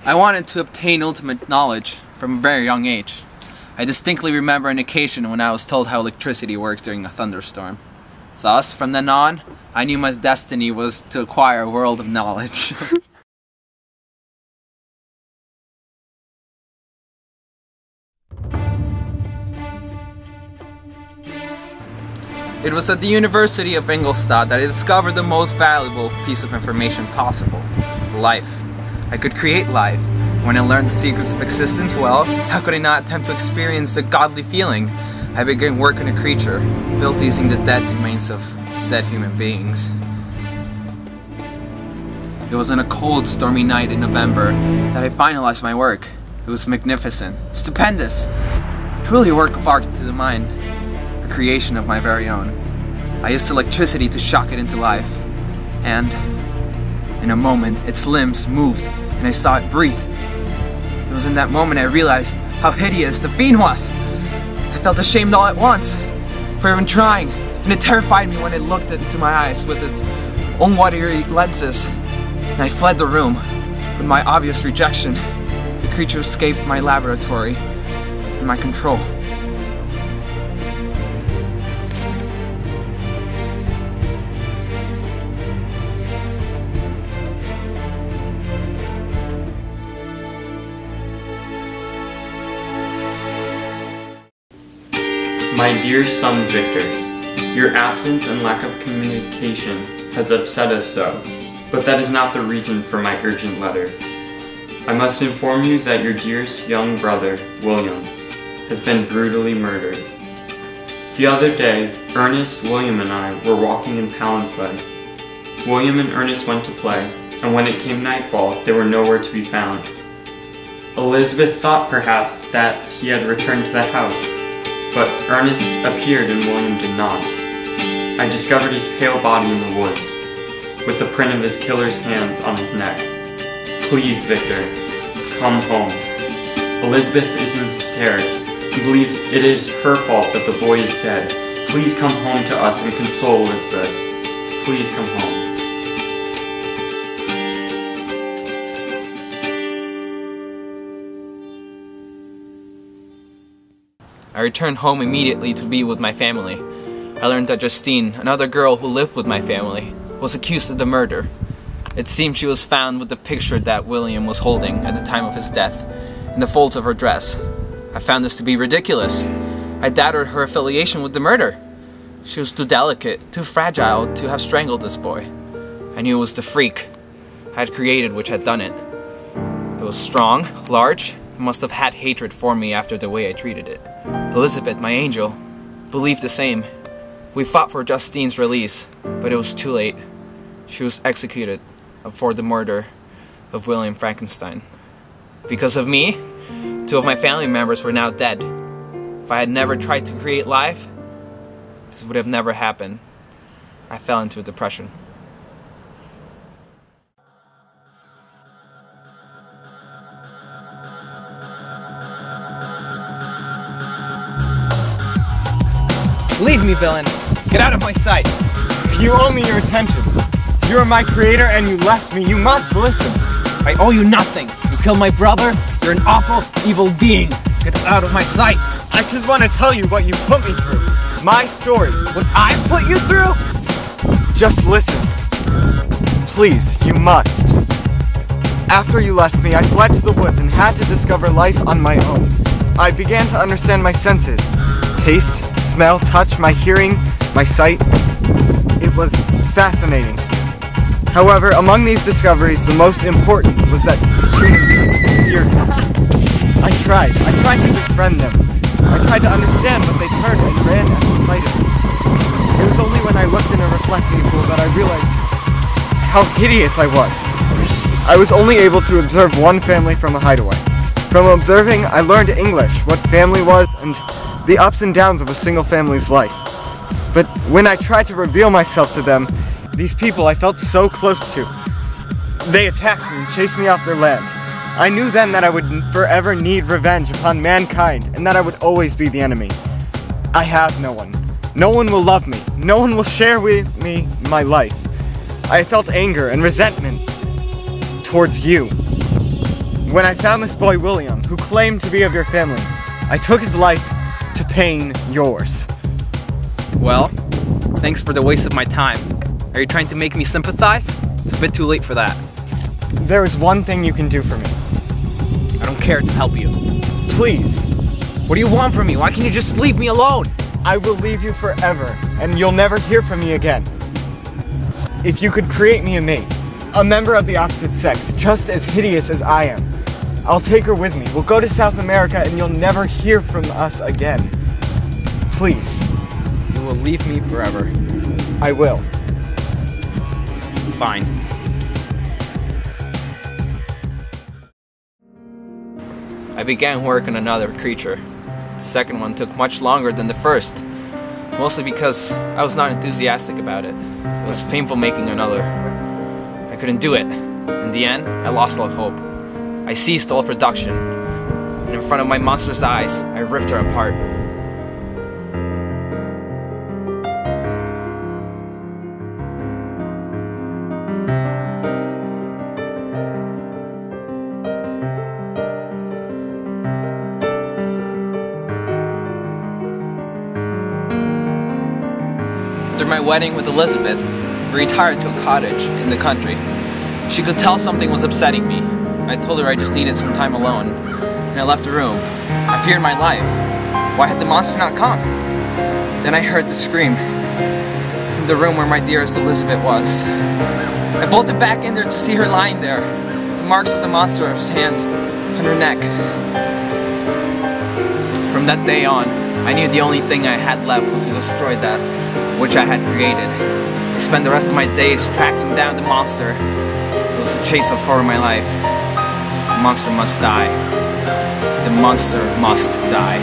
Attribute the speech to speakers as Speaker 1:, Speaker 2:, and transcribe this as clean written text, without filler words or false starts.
Speaker 1: I wanted to obtain ultimate knowledge from a very young age. I distinctly remember an occasion when I was told how electricity works during a thunderstorm. Thus, from then on, I knew my destiny was to acquire a world of knowledge. It was at the University of Ingolstadt that I discovered the most valuable piece of information possible: life. I could create life. When I learned the secrets of existence, well, how could I not attempt to experience the godly feeling? I began work on a creature, built using the dead remains of dead human beings. It was on a cold, stormy night in November that I finalized my work. It was magnificent, stupendous, truly a work of art to the mind, a creation of my very own. I used electricity to shock it into life, and in a moment its limbs moved and I saw it breathe. It was in that moment I realized how hideous the fiend was. I felt ashamed all at once for even trying, and it terrified me when it looked into my eyes with its own watery lenses. And I fled the room. With my obvious rejection, the creature escaped my laboratory and my control.
Speaker 2: My dear son Victor, your absence and lack of communication has upset us so, but that is not the reason for my urgent letter. I must inform you that your dearest young brother, William, has been brutally murdered. The other day, Ernest, William, and I were walking in Palanquin. William and Ernest went to play, and when it came nightfall, they were nowhere to be found. Elizabeth thought perhaps that he had returned to the house, but Ernest appeared and William did not. I discovered his pale body in the woods, with the print of his killer's hands on his neck. Please, Victor, come home. Elizabeth is in hysterics. She believes it is her fault that the boy is dead. Please come home to us and console Elizabeth. Please come home.
Speaker 1: I returned home immediately to be with my family. I learned that Justine, another girl who lived with my family, was accused of the murder. It seemed she was found with the picture that William was holding at the time of his death in the folds of her dress. I found this to be ridiculous. I doubted her affiliation with the murder. She was too delicate, too fragile to have strangled this boy. I knew it was the freak I had created which had done it. It was strong, large, and must have had hatred for me after the way I treated it. Elizabeth, my angel, believed the same. We fought for Justine's release, but it was too late. She was executed for the murder of William Frankenstein. Because of me, 2 of my family members were now dead. If I had never tried to create life, this would have never happened. I fell into a depression.
Speaker 3: Leave me, villain! Get out of my sight!
Speaker 4: You owe me your attention. You are my creator and you left me. You must listen.
Speaker 3: I owe you nothing! You killed my brother! You're an awful, evil being! Get out of my sight!
Speaker 4: I just want to tell you what you put me through. My story.
Speaker 3: What I put you through?
Speaker 4: Just listen. Please, you must. After you left me, I fled to the woods and had to discover life on my own. I began to understand my senses. Taste, smell, touch, my hearing, my sight. It was fascinating. However, among these discoveries, the most important was that humans feared me. I tried to befriend them. I tried to understand, but they turned and ran at the sight of me. It was only when I looked in a reflecting pool that I realized how hideous I was. I was only able to observe one family from a hideaway. From observing, I learned English, what family was, and the ups and downs of a single family's life. But when I tried to reveal myself to them, these people I felt so close to, they attacked me and chased me off their land. I knew then that I would forever need revenge upon mankind and that I would always be the enemy. I have no one. No one will love me. No one will share with me my life. I felt anger and resentment towards you. When I found this boy William, who claimed to be of your family, I took his life to pain yours.
Speaker 3: Well, thanks for the waste of my time. Are you trying to make me sympathize? It's a bit too late for that.
Speaker 4: There is one thing you can do for me.
Speaker 3: I don't care to help you.
Speaker 4: Please.
Speaker 3: What do you want from me? Why can't you just leave me alone?
Speaker 4: I will leave you forever, and you'll never hear from me again. If you could create me a mate, a member of the opposite sex, just as hideous as I am, I'll take her with me. We'll go to South America, and you'll never hear from us again. Please.
Speaker 3: You will leave me forever.
Speaker 4: I will.
Speaker 3: Fine.
Speaker 1: I began work on another creature. The second one took much longer than the first, mostly because I was not enthusiastic about it. It was painful making another. I couldn't do it. In the end, I lost all hope. I ceased all production, and in front of my monster's eyes, I ripped her apart. After my wedding with Elizabeth, we retired to a cottage in the country. She could tell something was upsetting me. I told her I just needed some time alone, and I left the room. I feared my life. Why had the monster not come? Then I heard the scream from the room where my dearest Elizabeth was. I bolted back in there to see her lying there, the marks of the monster's hands on her neck. From that day on, I knew the only thing I had left was to destroy that which I had created. I spent the rest of my days tracking down the monster. It was a chase for my life. The monster must die. The monster must die.